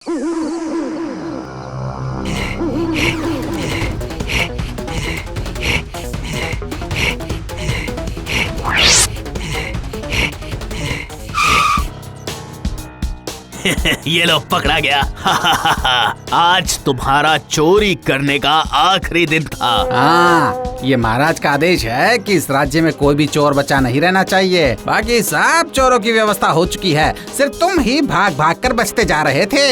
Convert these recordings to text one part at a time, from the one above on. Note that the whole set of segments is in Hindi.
ये लो, पकड़ा गया। आज तुम्हारा चोरी करने का आखिरी दिन था। हाँ, ये महाराज का आदेश है कि इस राज्य में कोई भी चोर बचा नहीं रहना चाहिए। बाकी सब चोरों की व्यवस्था हो चुकी है, सिर्फ तुम ही भाग भाग कर बचते जा रहे थे।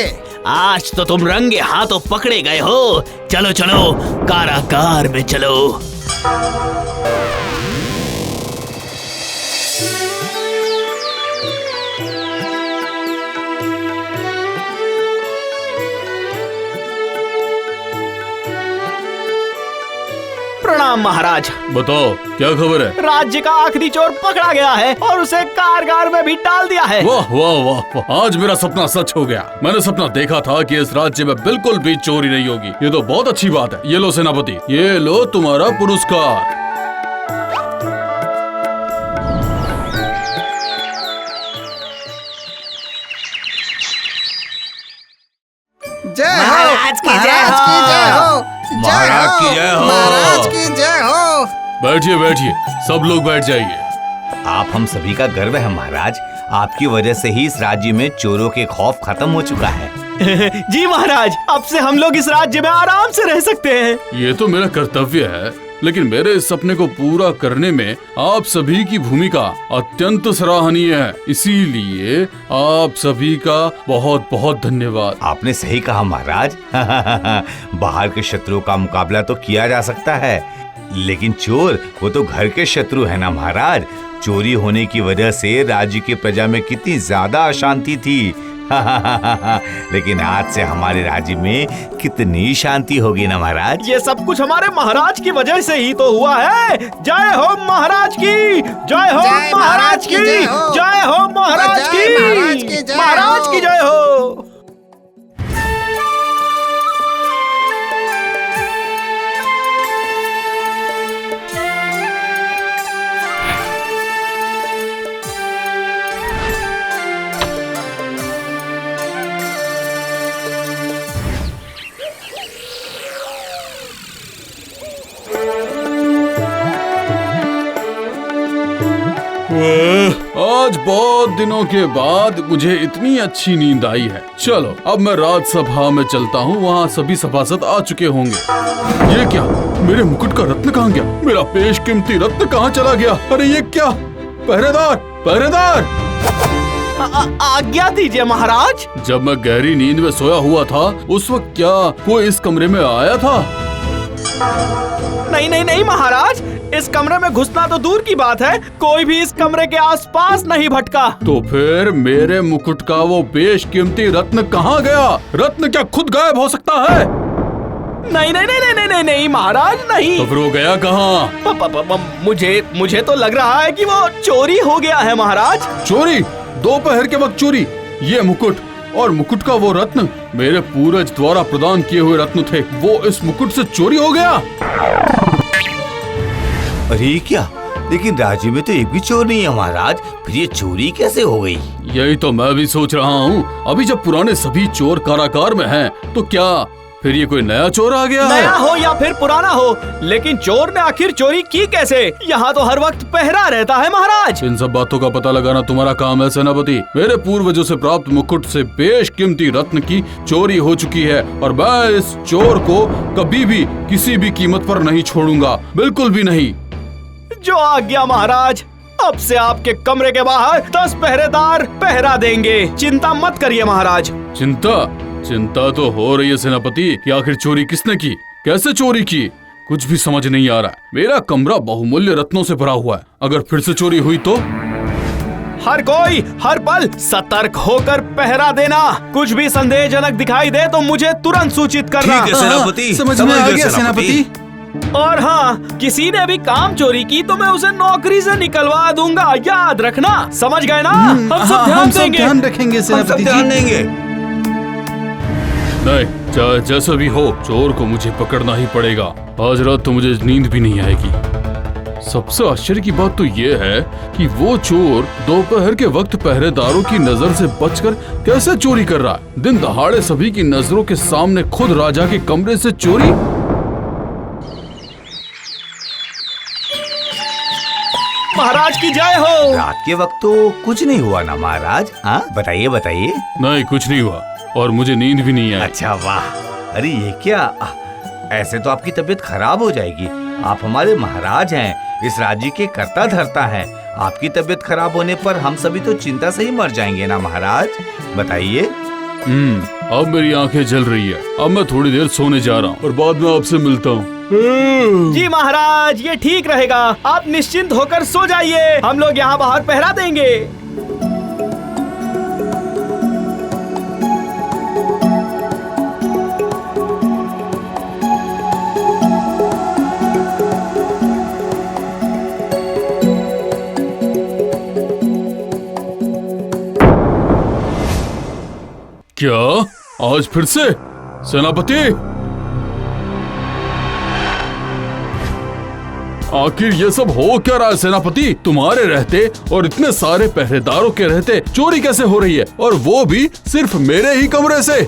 आज तो तुम रंगे हाथों पकड़े गए हो। चलो चलो, कारागार में चलो। प्रणाम महाराज। बताओ, क्या खबर है? राज्य का आखिरी चोर पकड़ा गया है और उसे कारागार में भी डाल दिया है। वाह वाह वाह, आज मेरा सपना सच हो गया। मैंने सपना देखा था कि इस राज्य में बिल्कुल भी चोरी नहीं होगी। ये तो बहुत अच्छी बात है। ये लो सेनापति, ये लो तुम्हारा पुरस्कार। जय हो महाराज की जय हो। महाराज की जय हो। महाराज की जय हो। बैठिए बैठिए, सब लोग बैठ जाइए। आप हम सभी का गर्व है महाराज। आपकी वजह से ही इस राज्य में चोरों के खौफ खत्म हो चुका है। जी महाराज, अब से हम लोग इस राज्य में आराम से रह सकते हैं। ये तो मेरा कर्तव्य है, लेकिन मेरे इस सपने को पूरा करने में आप सभी की भूमिका अत्यंत सराहनीय है। इसीलिए आप सभी का बहुत बहुत धन्यवाद। आपने सही कहा महाराज। बाहर के शत्रुओं का मुकाबला तो किया जा सकता है, लेकिन चोर वो तो घर के शत्रु है ना महाराज। चोरी होने की वजह से राज्य की प्रजा में कितनी ज्यादा अशांति थी। लेकिन आज से हमारे राज्य में कितनी शांति होगी ना महाराज। ये सब कुछ हमारे महाराज की वजह से ही तो हुआ है। जय हो महाराज की, जय हो महाराज की, जय हो महाराज की, महाराज की जय हो। आज बहुत दिनों के बाद मुझे इतनी अच्छी नींद आई है। चलो अब मैं राज्यसभा में चलता हूँ, वहाँ सभी सभासद आ चुके होंगे। ये क्या, मेरे मुकुट का रत्न कहाँ गया? मेरा बेशकीमती रत्न कहाँ चला गया? अरे ये क्या? पहरेदार, पहरेदार! आज्ञा दीजिए महाराज। जब मैं गहरी नींद में सोया हुआ था, उस वक्त क्या कोई इस कमरे में आया था? नहीं नहीं नहीं महाराज, इस कमरे में घुसना तो दूर की बात है, कोई भी इस कमरे के आसपास नहीं भटका। तो फिर मेरे मुकुट का वो बेशकीमती रत्न कहाँ गया? रत्न क्या खुद गायब हो सकता है? नहीं नहीं नहीं नहीं नहीं नहीं महाराज, नहीं। तो फिर वो गया कहाँ? मुझे तो लग रहा है कि वो चोरी हो गया है महाराज। चोरी? दोपहर के वक्त चोरी? ये मुकुट और मुकुट का वो रत्न मेरे पूर्वज द्वारा प्रदान किए हुए रत्न थे, वो इस मुकुट से चोरी हो गया। अरे क्या, लेकिन राज्य में तो एक भी चोर नहीं है महाराज, फिर ये चोरी कैसे हो गई? यही तो मैं भी सोच रहा हूँ। अभी जब पुराने सभी चोर कारागार में हैं, तो क्या फिर ये कोई नया चोर आ गया है? नया हो या फिर पुराना हो, लेकिन चोर ने आखिर चोरी की कैसे? यहाँ तो हर वक्त पहरा रहता है महाराज। इन सब बातों का पता लगाना तुम्हारा काम है सेनापति। मेरे पूर्वजों से प्राप्त मुकुट से बेशकीमती रत्न की चोरी हो चुकी है और मैं इस चोर को कभी भी किसी भी कीमत पर नहीं छोड़ूंगा, बिल्कुल भी नहीं। जो आज्ञा महाराज। अब से आपके कमरे के बाहर 10 पहरेदार पहरा देंगे, चिंता मत करिए महाराज। चिंता तो हो रही है सेनापति कि आखिर चोरी किसने की, कैसे चोरी की, कुछ भी समझ नहीं आ रहा है। मेरा कमरा बहुमूल्य रत्नों से भरा हुआ है, अगर फिर से चोरी हुई तो? हर कोई हर पल सतर्क होकर पहरा देना। कुछ भी संदेहजनक दिखाई दे तो मुझे तुरंत सूचित करना। ठीक है सेनापति, समझ में आ गया सेनापति। और हाँ, किसी ने भी काम चोरी की तो मैं उसे नौकरी से निकलवा दूंगा, याद रखना। समझ गए ना? हम सब ध्यान रखेंगे सेनापति जी। नहीं, चाहे जैसा भी हो, चोर को मुझे पकड़ना ही पड़ेगा। आज रात तो मुझे नींद भी नहीं आएगी। सबसे आश्चर्य की बात तो ये है कि वो चोर दोपहर के वक्त पहरेदारों की नजर से बचकर कैसे चोरी कर रहा है। दिन दहाड़े सभी की नजरों के सामने खुद राजा के कमरे से चोरी। महाराज की जय हो। रात के वक्त तो कुछ नहीं हुआ ना महाराज? हाँ बताइए बताइए। नहीं, कुछ नहीं हुआ और मुझे नींद भी नहीं आई। अच्छा वाह, अरे ये क्या, ऐसे तो आपकी तबीयत खराब हो जाएगी। आप हमारे महाराज हैं, इस राज्य के कर्ता धर्ता हैं। आपकी तबीयत खराब होने पर हम सभी तो चिंता से ही मर जाएंगे ना महाराज। बताइए। अब मेरी आंखें जल रही है। अब मैं थोड़ी देर सोने जा रहा हूँ और बाद में आपसे मिलता हूँ। जी महाराज, ये ठीक रहेगा। आप निश्चिंत होकर सो जाइए, हम लोग यहाँ बाहर पहरा देंगे। क्या आज फिर से? सेनापति, आखिर ये सब हो क्या रहा है सेनापति? तुम्हारे रहते और इतने सारे पहरेदारों के रहते चोरी कैसे हो रही है, और वो भी सिर्फ मेरे ही कमरे से?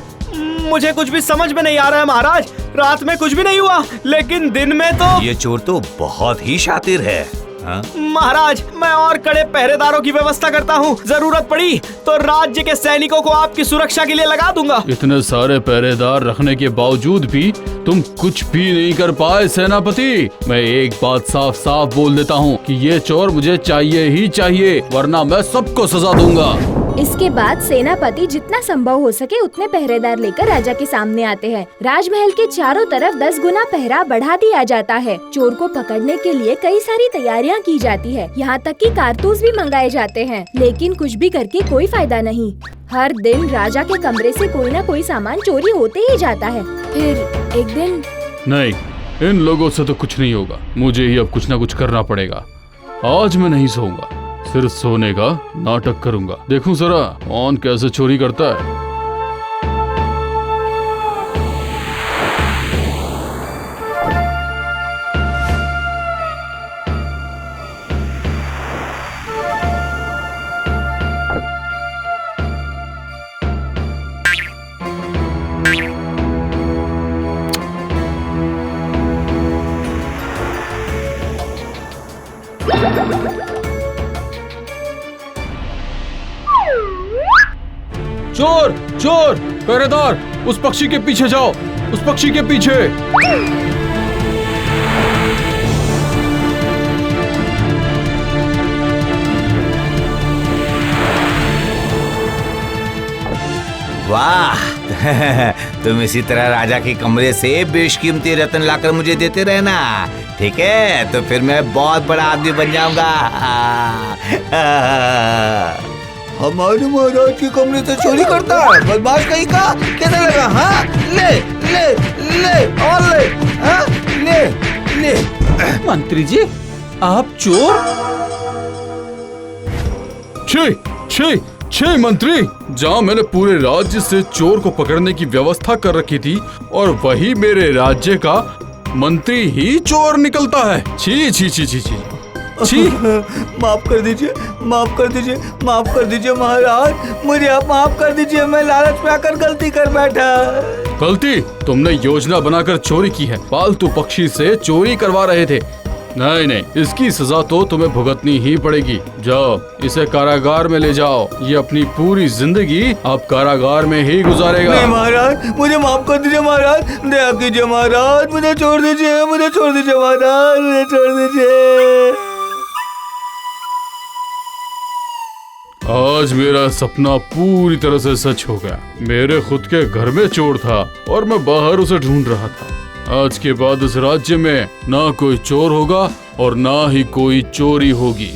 मुझे कुछ भी समझ में नहीं आ रहा है महाराज। रात में कुछ भी नहीं हुआ, लेकिन दिन में तो ये चोर तो बहुत ही शातिर है। हाँ? महाराज, मैं और कड़े पहरेदारों की व्यवस्था करता हूँ। जरूरत पड़ी तो राज्य के सैनिकों को आपकी सुरक्षा के लिए लगा दूंगा। इतने सारे पहरेदार रखने के बावजूद भी तुम कुछ भी नहीं कर पाए सेनापति। मैं एक बात साफ साफ बोल देता हूँ कि ये चोर मुझे चाहिए ही चाहिए, वरना मैं सबको सजा दूंगा। इसके बाद सेनापति जितना संभव हो सके उतने पहरेदार लेकर राजा के सामने आते हैं। राजमहल के चारों तरफ 10 गुना पहरा बढ़ा दिया जाता है। चोर को पकड़ने के लिए कई सारी तैयारियां की जाती है, यहाँ तक कि कारतूस भी मंगाए जाते हैं, लेकिन कुछ भी करके कोई फायदा नहीं। हर दिन राजा के कमरे से कोई न कोई सामान चोरी होते ही जाता है। फिर एक दिन नहीं, इन लोगों से तो कुछ नहीं होगा। मुझे ही अब कुछ न कुछ करना पड़ेगा। आज मैं नहीं सोऊंगा, सिर्फ सोने का नाटक करूंगा। देखूं जरा कौन कैसे चोरी करता है। चोर चोर, पहरेदार, उस पक्षी के पीछे जाओ, उस पक्षी के पीछे। वाह तुम इसी तरह राजा के कमरे से बेशकीमती रत्न लाकर मुझे देते रहना, ठीक है? तो फिर मैं बहुत बड़ा आदमी बन जाऊंगा। हमारे महाराज के कमरे से चोरी करता है, बदमाश कहीं का। कैसे लगा? हाँ, ले ले ले और ले, हाँ, ले ले। मंत्री जी, आप चोर? छी छी छी मंत्री, जहाँ मैंने पूरे राज्य से चोर को पकड़ने की व्यवस्था कर रखी थी, और वही मेरे राज्य का मंत्री ही चोर निकलता है। छी छी छी छी छी छी। माफ कर दीजिए, माफ कर दीजिए, माफ कर दीजिए महाराज, मुझे आप माफ कर दीजिए। मैं लालच में आकर गलती कर बैठा। गलती? तुमने योजना बनाकर चोरी की है, पालतू पक्षी से चोरी करवा रहे थे। नहीं नहीं, इसकी सजा तो तुम्हें भुगतनी ही पड़ेगी। जाओ, इसे कारागार में ले जाओ। ये अपनी पूरी जिंदगी अब कारागार में ही गुजारेगा। नहीं महाराज, मुझे माफ कर दीजिए महाराज, दया कीजिए महाराज, मुझे छोड़ दीजिए, मुझे छोड़ दीजिए महाराज, मुझे छोड़ दीजिए। आज मेरा सपना पूरी तरह से सच हो गया। मेरे खुद के घर में चोर था और मैं बाहर उसे ढूंढ रहा था। आज के बाद इस राज्य में ना कोई चोर होगा और ना ही कोई चोरी होगी।